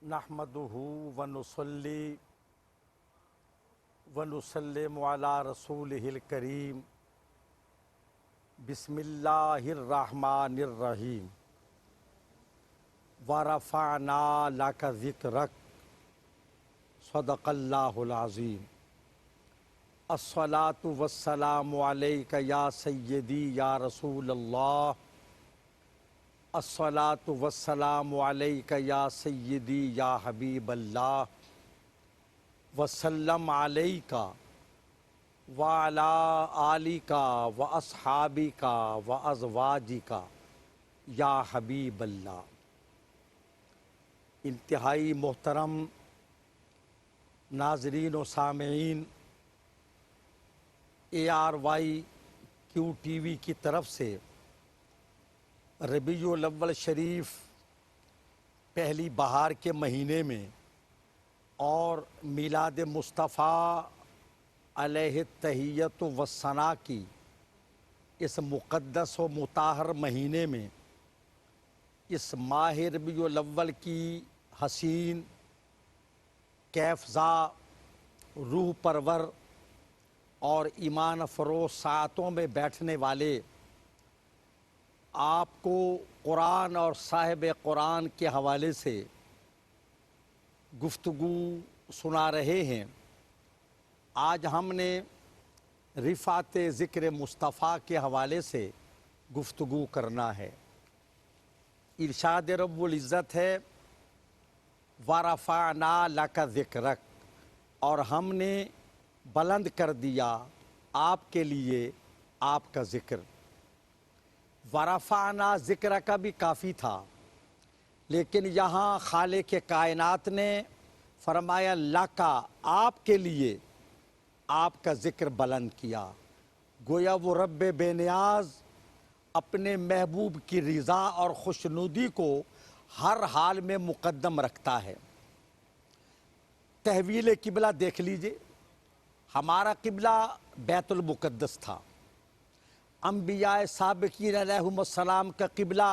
نحمدہ ونصلی ونسلم علی رسولہ الکریم بسم اللہ الرحمن الرحیم ورفعنا لک ذکرک صدق اللہ العظیم الصلاۃ والسلام علیک یا سیدی یا رسول اللہ الصلاۃ والسلام علیک یا سیدی یا حبیب اللہ وسلم علیک وعلی آلک واصحابک وازواجک یا حبیب اللہ۔ انتہائی محترم ناظرین و سامعین، ARYQ کی طرف سے ربیع الاول شریف پہلی بہار کے مہینے میں اور میلاد مصطفیٰ علیہ التحیۃ والثناء کی اس مقدس و مطہر مہینے میں اس ماہ ربیع الاول کی حسین کیفزا روح پرور اور ایمان فروز ساعتوں میں بیٹھنے والے آپ کو قرآن اور صاحب قرآن کے حوالے سے گفتگو سنا رہے ہیں۔ آج ہم نے رفعت ذکر مصطفیٰ کے حوالے سے گفتگو کرنا ہے۔ ارشاد رب العزت ہے وَرَفَعْنَا لَكَ ذِكْرَكَ، اور ہم نے بلند کر دیا آپ کے لیے آپ کا ذکر۔ ورفعنا ذکر کا بھی کافی تھا، لیکن یہاں خالق کائنات نے فرمایا لکا، آپ کے لیے آپ کا ذکر بلند کیا۔ گویا وہ رب بے نیاز اپنے محبوب کی رضا اور خوشنودی کو ہر حال میں مقدم رکھتا ہے۔ تحویل قبلہ دیکھ لیجئے، ہمارا قبلہ بیت المقدس تھا، انبیاء سابقین علیہم السلام کا قبلہ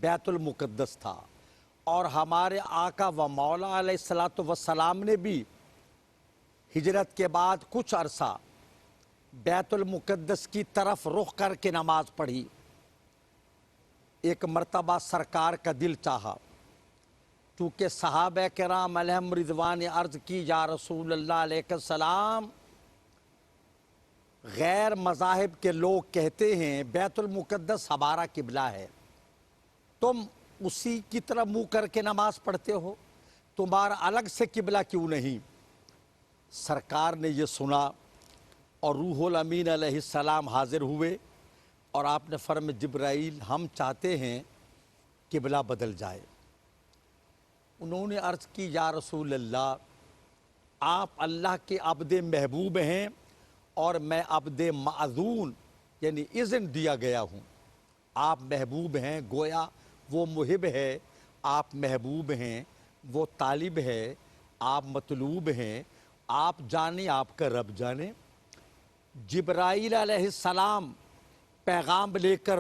بیت المقدس تھا، اور ہمارے آقا و مولا علیہ السلام نے بھی ہجرت کے بعد کچھ عرصہ بیت المقدس کی طرف رخ کر کے نماز پڑھی۔ ایک مرتبہ سرکار کا دل چاہا، چونکہ صحابہ کرام علیہم رضوان عرض کی یا رسول اللہ علیہ السلام، غیر مذاہب کے لوگ کہتے ہیں بیت المقدس ہمارا قبلہ ہے، تم اسی کی طرف منہ کر کے نماز پڑھتے ہو، تمہارا الگ سے قبلہ کیوں نہیں؟ سرکار نے یہ سنا اور روح الامین علیہ السلام حاضر ہوئے اور آپ نے فرمایا جبرائیل، ہم چاہتے ہیں قبلہ بدل جائے۔ انہوں نے عرض کی یا رسول اللہ، آپ اللہ کے عبد محبوب ہیں اور میں عبد معذون، یعنی اذن دیا گیا ہوں۔ آپ محبوب ہیں، گویا وہ محب ہے، آپ محبوب ہیں، وہ طالب ہے، آپ مطلوب ہیں، آپ جانیں آپ کا رب جانے۔ جبرائیل علیہ السلام پیغام لے کر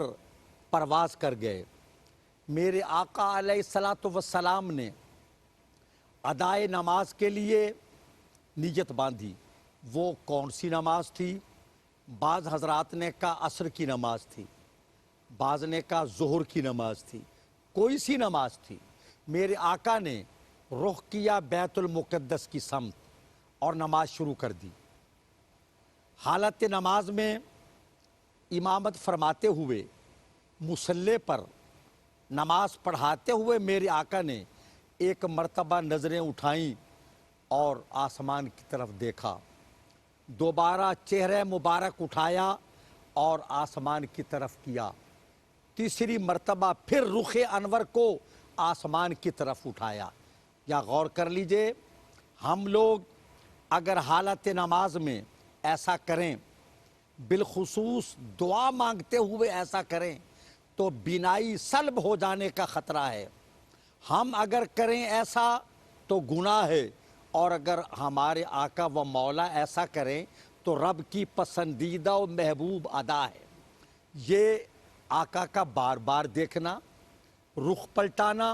پرواز کر گئے۔ میرے آقا علیہ السلام نے ادائے نماز کے لیے نیت باندھی۔ وہ کون سی نماز تھی؟ بعض حضرات نے کہا عصر کی نماز تھی، بعض نے کہا ظہر کی نماز تھی، کوئی سی نماز تھی۔ میرے آقا نے رخ کیا بیت المقدس کی سمت اور نماز شروع کر دی۔ حالت نماز میں امامت فرماتے ہوئے، مصلی پر نماز پڑھاتے ہوئے میرے آقا نے ایک مرتبہ نظریں اٹھائیں اور آسمان کی طرف دیکھا، دوبارہ چہرہ مبارک اٹھایا اور آسمان کی طرف کیا، تیسری مرتبہ پھر رخ انور کو آسمان کی طرف اٹھایا۔ یا غور کر لیجئے، ہم لوگ اگر حالت نماز میں ایسا کریں، بالخصوص دعا مانگتے ہوئے ایسا کریں، تو بینائی سلب ہو جانے کا خطرہ ہے۔ ہم اگر کریں ایسا تو گناہ ہے، اور اگر ہمارے آقا و مولا ایسا کریں تو رب کی پسندیدہ و محبوب ادا ہے۔ یہ آقا کا بار بار دیکھنا، رخ پلٹانا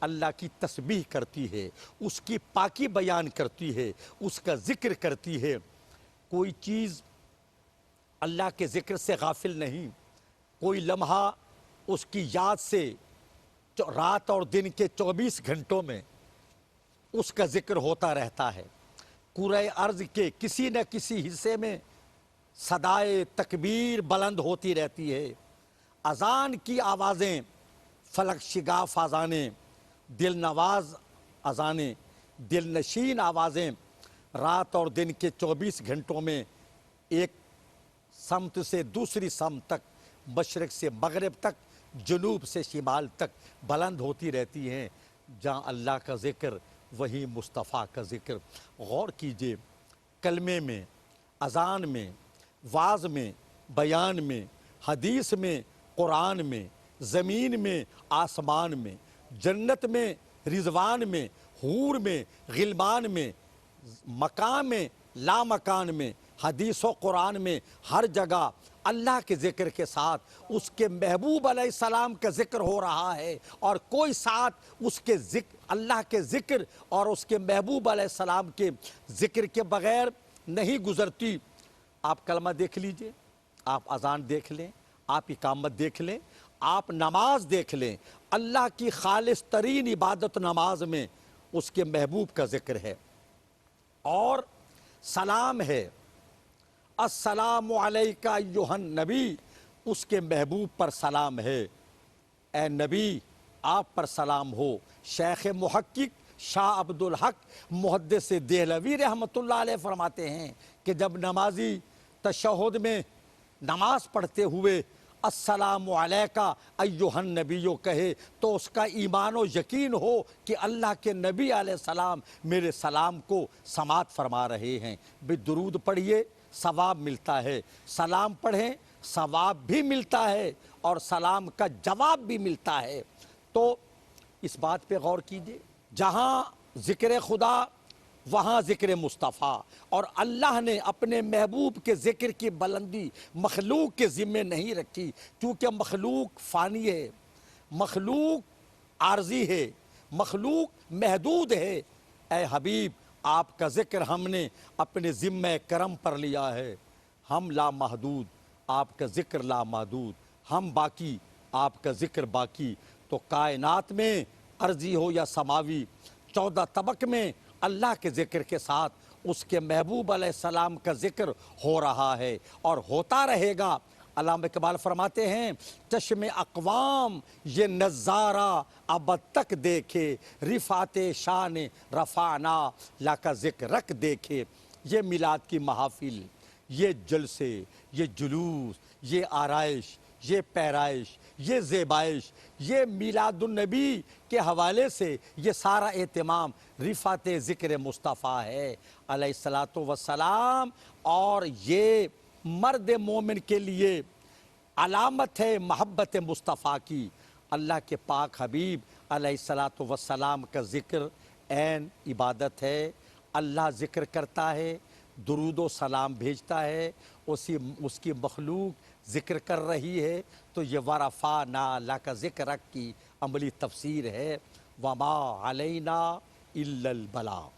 اللہ کی تسبیح کرتی ہے، اس کی پاکی بیان کرتی ہے، اس کا ذکر کرتی ہے۔ کوئی چیز اللہ کے ذکر سے غافل نہیں، کوئی لمحہ اس کی یاد سے رات اور دن کے 24 گھنٹوں میں اس کا ذکر ہوتا رہتا ہے۔ کرۂ ارض کے کسی نہ کسی حصے میں صدائے تکبیر بلند ہوتی رہتی ہے، اذان کی آوازیں، فلک شگاف اذانیں، دل نواز اذانیں، دل نشین آوازیں رات اور دن کے 24 گھنٹوں میں ایک سمت سے دوسری سمت تک، مشرق سے مغرب تک، جنوب سے شمال تک بلند ہوتی رہتی ہیں۔ جہاں اللہ کا ذکر وہی مصطفیٰ کا ذکر۔ غور کیجئے، کلمے میں، اذان میں، واعظ میں، بیان میں، حدیث میں، قرآن میں، زمین میں، آسمان میں، جنت میں، رضوان میں، حور میں، غلمان میں، مقام میں، لامکان میں، حدیث و قرآن میں، ہر جگہ اللہ کے ذکر کے ساتھ اس کے محبوب علیہ السلام کا ذکر ہو رہا ہے، اور کوئی ساتھ اس کے ذکر، اللہ کے ذکر اور اس کے محبوب علیہ السلام کے ذکر کے بغیر نہیں گزرتی۔ آپ کلمہ دیکھ لیجئے، آپ اذان دیکھ لیں، آپ اقامت دیکھ لیں، آپ نماز دیکھ لیں، اللہ کی خالص ترین عبادت نماز میں اس کے محبوب کا ذکر ہے، اور سلام ہے، السلام علیکہ ایہا النبی، اس کے محبوب پر سلام ہے۔ اے نبی، آپ پر سلام ہو۔ شیخ محقق شاہ عبدالحق محدث دہلوی رحمۃ اللہ علیہ فرماتے ہیں کہ جب نمازی تشہد میں نماز پڑھتے ہوئے السلام علیکہ ایہا النبی کہے تو اس کا ایمان و یقین ہو کہ اللہ کے نبی علیہ السلام میرے سلام کو سماعت فرما رہے ہیں۔ بھی درود پڑھیے، ثواب ملتا ہے، سلام پڑھیں، ثواب بھی ملتا ہے، اور سلام کا جواب بھی ملتا ہے۔ تو اس بات پہ غور کیجئے، جہاں ذکر خدا وہاں ذکر مصطفیٰ، اور اللہ نے اپنے محبوب کے ذکر کی بلندی مخلوق کے ذمے نہیں رکھی، کیونکہ مخلوق فانی ہے، مخلوق عارضی ہے، مخلوق محدود ہے۔ اے حبیب، آپ کا ذکر ہم نے اپنے ذمہ کرم پر لیا ہے۔ ہم لامحدود، آپ کا ذکر لامحدود، ہم باقی، آپ کا ذکر باقی۔ تو کائنات میں عرضی ہو یا سماوی، 14 طبق میں اللہ کے ذکر کے ساتھ اس کے محبوب علیہ السلام کا ذکر ہو رہا ہے اور ہوتا رہے گا۔ علامہ اقبال فرماتے ہیں، چشم اقوام یہ نظارہ ابد تک دیکھے، رفعت شان رفعنا لک ذکرک دیکھے۔ یہ میلاد کی محافل، یہ جلسے، یہ جلوس، یہ آرائش، یہ پیرائش، یہ زیبائش، یہ میلاد النبی کے حوالے سے یہ سارا اہتمام رفعت ذکر مصطفیٰ ہے علیہ الصلاۃ والسلام، اور یہ مرد مومن کے لیے علامت ہے محبت مصطفیٰ کی۔ اللہ کے پاک حبیب علیہ الصلاۃ والسلام کا ذکر عین عبادت ہے۔ اللہ ذکر کرتا ہے، درود و سلام بھیجتا ہے، اس کی مخلوق ذکر کر رہی ہے، تو یہ ورفعنا لک ذکرک کی عملی تفسیر ہے۔ وما علینا الا البلاغ۔